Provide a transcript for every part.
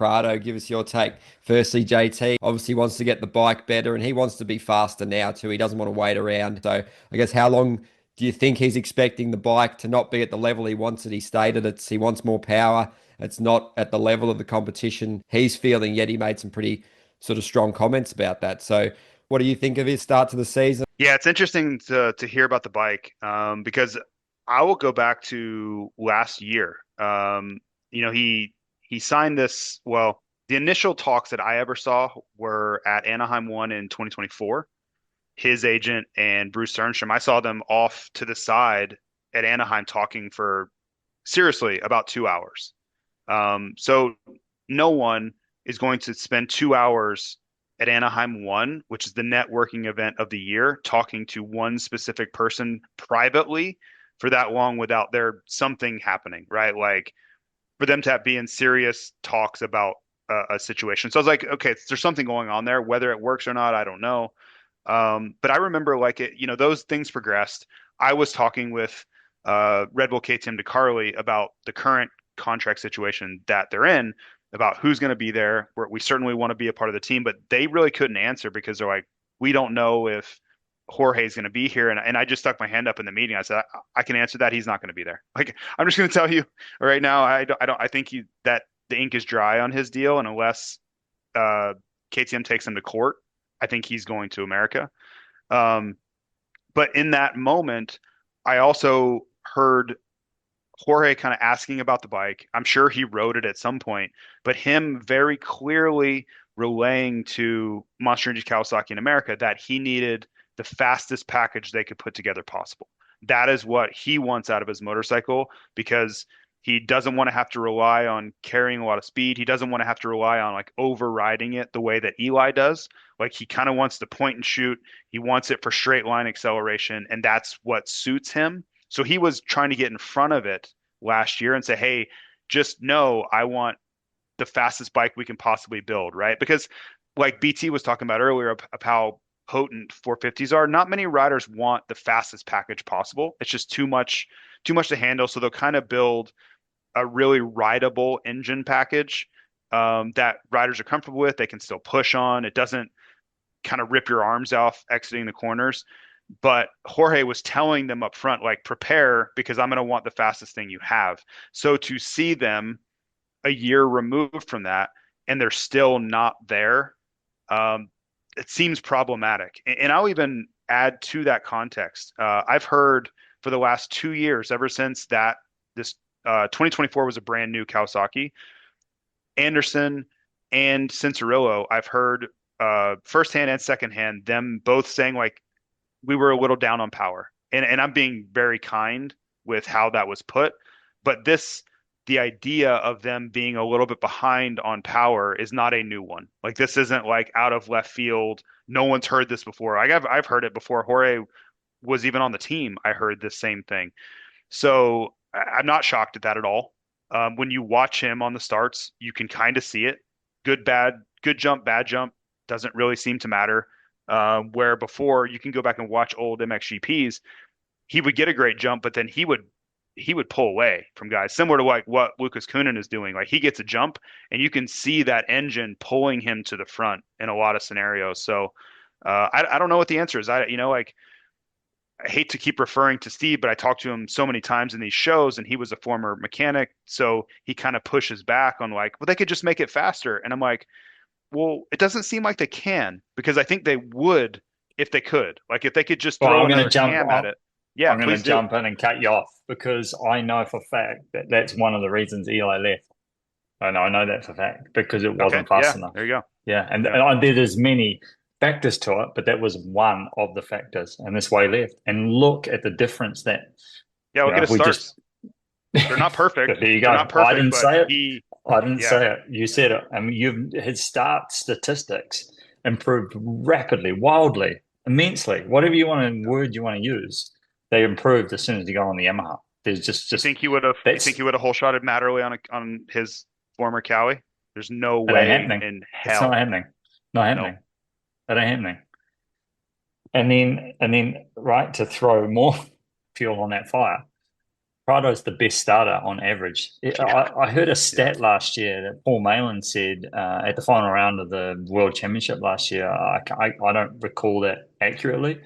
Prado. Give us your take. Firstly, JT obviously wants to get the bike better and he wants to be faster now too. He doesn't want to wait around. So I guess how long do you think he's expecting the bike to not be at the level he wants it? He stated he wants more power. It's not at the level of the competition he's feeling, yet he made some pretty sort of strong comments about that. So what do you think of his start to the season? Yeah, it's interesting to hear about the bike because I will go back to last year. He signed this. Well, the initial talks that I ever saw were at Anaheim 1 in 2024. His agent and Bruce Sternstrom, I saw them off to the side at Anaheim talking for seriously about 2 hours. So no one is going to spend 2 hours at Anaheim 1, which is the networking event of the year, talking to one specific person privately for that long without there something happening, right? Like for them to be in serious talks about a situation. So I was like, okay, there's something going on there. Whether it works or not, I don't know. But I remember like those things progressed. I was talking with Red Bull KTM DeCarli about the current contract situation that they're in, about who's going to be there. We certainly want to be a part of the team, but they really couldn't answer because they're like, we don't know if Jorge's going to be here. And I just stuck my hand up in the meeting. I said, I can answer that. He's not going to be there. Like, I'm just going to tell you right now, I think that the ink is dry on his deal. And unless uh, KTM takes him to court, I think he's going to America. Um, but in that moment, I also heard Jorge kind of asking about the bike. I'm sure he rode it at some point, but him very clearly relaying to Monster Energy Kawasaki in America that he needed the fastest package they could put together possible. That is what he wants out of his motorcycle because he doesn't want to have to rely on carrying a lot of speed. He doesn't want to have to rely on like overriding it the way that Eli does. Like he kind of wants to point and shoot. He wants it for straight line acceleration, and that's what suits him. So he was trying to get in front of it last year and say, hey, just know I want the fastest bike we can possibly build, right? Because like BT was talking about earlier of how potent 450s are, not many riders want the fastest package possible. It's just too much to handle. So they'll kind of build a really rideable engine package that riders are comfortable with. They can still push on. It doesn't kind of rip your arms off exiting the corners. But Jorge was telling them up front, like, prepare because I'm going to want the fastest thing you have. So to see them a year removed from that and they're still not there, um, it seems problematic. And I'll even add to that context. I've heard for the last 2 years, ever since this 2024 was a brand new Kawasaki, Anderson and Cincerillo, I've heard firsthand and secondhand them both saying like we were a little down on power. And I'm being very kind with how that was put, but the idea of them being a little bit behind on power is not a new one. Like this isn't like out of left field. No one's heard this before. I've heard it before. Jorge was even on the team. I heard this same thing. So I'm not shocked at that at all. When you watch him on the starts, you can kind of see it. Good, bad, good jump, bad jump doesn't really seem to matter. Where before you can go back and watch old MXGPs, he would get a great jump, but then he would pull away from guys, similar to like what Lucas Kunin is doing. Like he gets a jump, and you can see that engine pulling him to the front in a lot of scenarios. So I don't know what the answer is. Like I hate to keep referring to Steve, but I talked to him so many times in these shows, and he was a former mechanic, so he kind of pushes back on like, well, they could just make it faster, and I'm like, well, it doesn't seem like they can because I think they would if they could. Like if they could just Well, throw another cam at it. Yeah, I'm going to please do. jump in and cut you off because I know for a fact that that's one of the reasons Eli left. I know that for a fact because it Okay, wasn't fast yeah, enough. there you go. Yeah, Yeah, there's many factors to it, but that was one of the factors, and that's why he left. And look at the difference that yeah. Look at if his we just starts. They're not perfect. there you They're go. not I perfect, didn't but say it. he, I didn't yeah, say it. You said it. I mean, his start statistics improved rapidly, wildly, immensely. Whatever word you want to use, they improved as soon as you go on the Yamaha. There's you just think he would have? You think that's he would have whole shotted Matterley on his former Cowie? There's no it ain't way happening. in It's not hell. happening. Not No. happening. It ain't happening. And then right to throw more fuel on that fire. Prado's the best starter on average. Yeah, I heard a yeah. stat last year that Paul Malin said at the final round of the World Championship last year. I don't recall that accurately.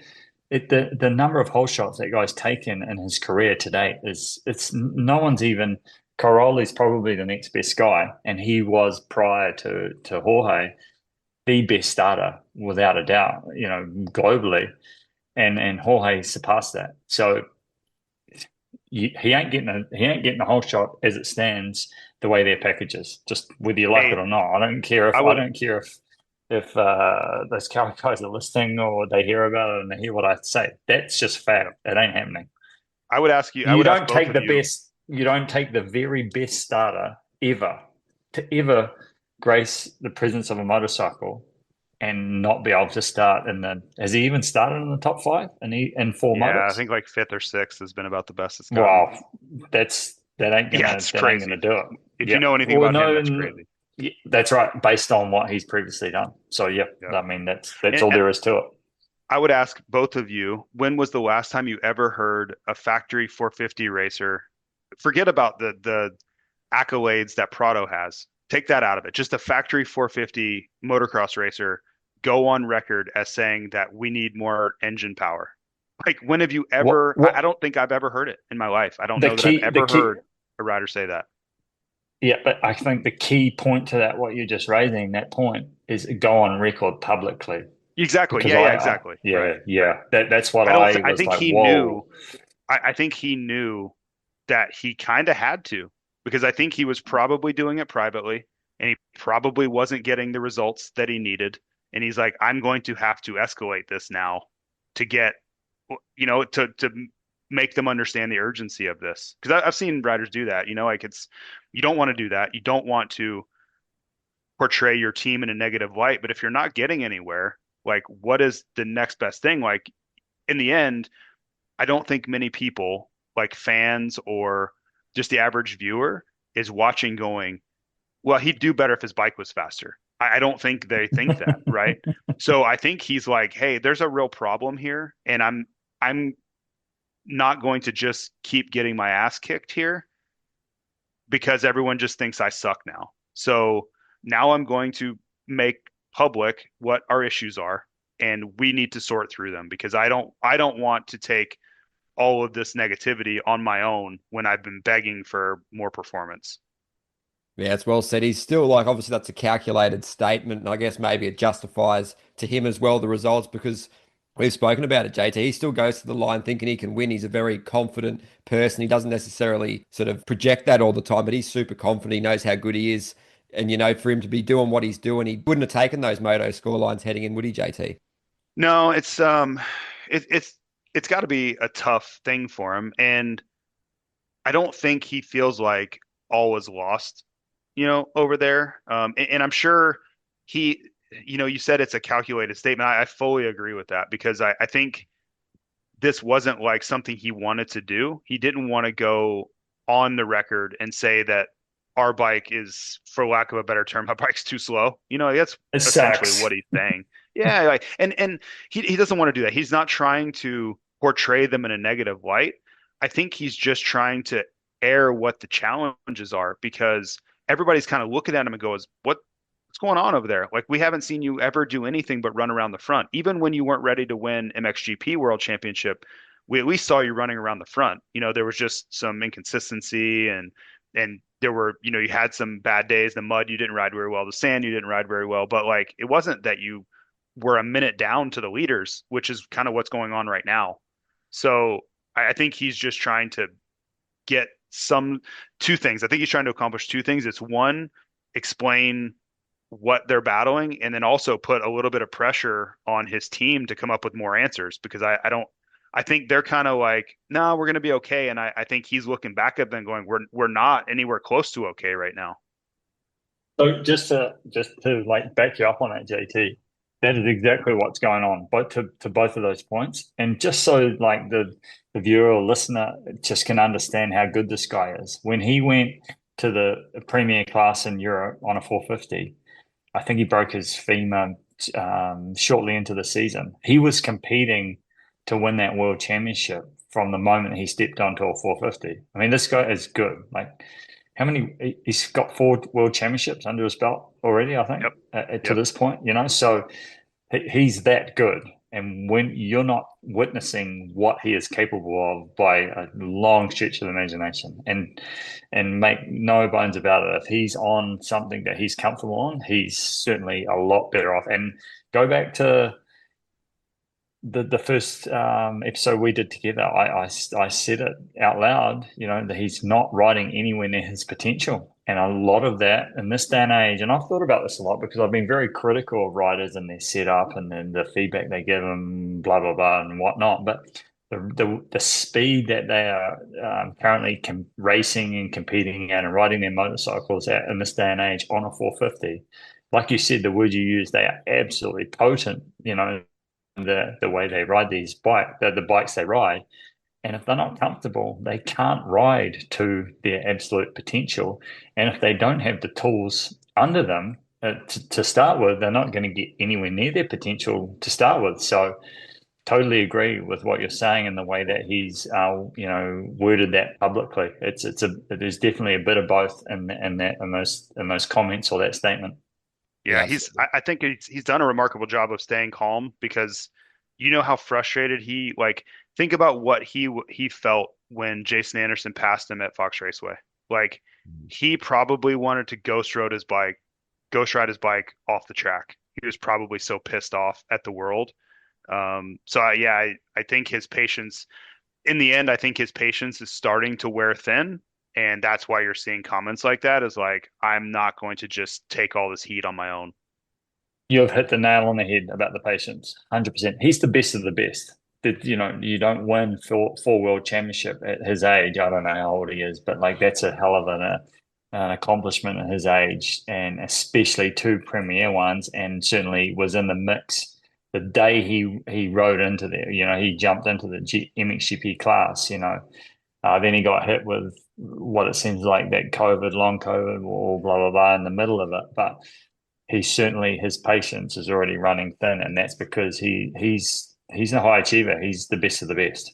The number of hole shots that guy's taken in his career to date is it's no one's even. Caroli's probably the next best guy, and he was prior to Jorge the best starter without a doubt. Globally, and Jorge surpassed that. So he ain't getting a whole shot as it stands the way their package is. Just whether you like it Hey, or not. I don't care if I I would don't care if those Cowboy guys are listening or they hear about it and they hear what I say. That's just fact. It ain't happening. I would ask you. I You would ask don't both take of the you. best. You don't take the very best starter ever to ever grace the presence of a motorcycle and not be able to start in the. Has he even started in the top five in four Yeah, I motos? think like fifth or sixth has been about the best it's gotten. Wow, that ain't Yeah, gonna it's that ain't gonna crazy. do it. If you Yeah. know anything Well, about him, no, that's crazy. yeah, that's right. Based on what he's previously done. So yeah, Yeah. I mean that's And, all and there is to it. I would ask both of you, when was the last time you ever heard a factory 450 racer? Forget about the accolades that Prado has. Take that out of it. Just a factory 450 motocross racer go on record as saying that we need more engine power. Like, when have you What ever? I what don't think I've ever heard it in my life. I don't the know that I've key the ever key heard a rider say that. Yeah, but I think the key point to that, what you're just raising, that point is go on record publicly. Exactly. Because Yeah, yeah, exactly. Right, right. that's what I don't I I was think like, he knew whoa. I think he knew that he kind of had to, because I think he was probably doing it privately and he probably wasn't getting the results that he needed. And he's like, I'm going to have to escalate this now to get, to make them understand the urgency of this. Because I've seen riders do that. Like, you don't want to do that. You don't want to portray your team in a negative light. But if you're not getting anywhere, like, what is the next best thing? Like, in the end, I don't think many people, like fans or just the average viewer, is watching going, well, he'd do better if his bike was faster. I don't think they think that, right? So I think he's like, hey, there's a real problem here, and I'm not going to just keep getting my ass kicked here because everyone just thinks I suck now. So now I'm going to make public what our issues are, and we need to sort through them, because I don't want to take all of this negativity on my own when I've been begging for more performance. Yeah, it's well said. He's still like, obviously, that's a calculated statement. And I guess maybe it justifies to him as well the results because we've spoken about it, JT. He still goes to the line thinking he can win. He's a very confident person. He doesn't necessarily sort of project that all the time, but he's super confident. He knows how good he is. And, for him to be doing what he's doing, he wouldn't have taken those moto score lines heading in, would he, JT? No, it's got to be a tough thing for him, and I don't think he feels like all is lost, over there. And I'm sure he, you said it's a calculated statement. I fully agree with that, because I think this wasn't like something he wanted to do. He didn't want to go on the record and say that our bike is, for lack of a better term, our bike's too slow. That's It essentially sucks. what he's saying. Yeah, like, and he doesn't want to do that. He's not trying to portray them in a negative light. I think he's just trying to air what the challenges are, because everybody's kind of looking at him and goes, what's going on over there? Like, we haven't seen you ever do anything but run around the front. Even when you weren't ready to win MXGP World Championship, we at least saw you running around the front. There was just some inconsistency, and there were, you had some bad days. The mud, you didn't ride very well. The sand, you didn't ride very well. But like, it wasn't that you were a minute down to the leaders, which is kind of what's going on right now. So I think he's just trying to get two things. I think he's trying to accomplish two things. It's one, explain what they're battling, and then also put a little bit of pressure on his team to come up with more answers, because I think they're kind of like, no, we're going to be okay. And I think he's looking back at them going, we're not anywhere close to okay right now. So just to like back you up on that, JT, that is exactly what's going on, both to both of those points. And just so like the viewer or listener just can understand how good this guy is. When he went to the premier class in Europe on a 450, I think he broke his femur shortly into the season. He was competing to win that world championship from the moment he stepped onto a 450. I mean, this guy is good. Like, he's got 4 world championships under his belt already, I think, to this point, you know, so he's that good. And when you're not witnessing what he is capable of by a long stretch of the imagination, and make no bones about it, if he's on something that he's comfortable on, he's certainly a lot better off. And go back to the first episode we did together, I said it out loud, you know, that he's not riding anywhere near his potential. And a lot of that in this day and age, and I've thought about this a lot because I've been very critical of riders and their setup and then the feedback they give them, blah, blah, blah, and whatnot. But the speed that they are currently racing and competing at and riding their motorcycles at in this day and age on a 450, like you said, the word you use, they are absolutely potent, you know, the way they ride these the bikes they ride. And if they're not comfortable, they can't ride to their absolute potential. And if they don't have the tools under them to start with, they're not going to get anywhere near their potential to start with. So totally agree with what you're saying and the way that he's you know, worded that publicly. There's definitely a bit of both in those comments or that statement. Yeah, I think he's done a remarkable job of staying calm, because you know how frustrated think about what he felt when Jason Anderson passed him at Fox Raceway. Like, he probably wanted to ghost ride his bike off the track. He was probably so pissed off at the world. I think his patience, in the end, I think his patience is starting to wear thin. And that's why you're seeing comments like that, is like, I'm not going to just take all this heat on my own. You have hit the nail on the head about the patience, 100%. He's the best of the best. You know, you don't win 4 world championship at his age. I don't know how old he is, but like, that's a hell of an accomplishment at his age, and especially 2 premier ones, and certainly was in the mix the day he rode into there. You know, he jumped into the MXGP class, you know. Then he got hit with what it seems like that long COVID or blah, blah, blah in the middle of it. But his patience is already running thin. And that's because he's a high achiever. He's the best of the best.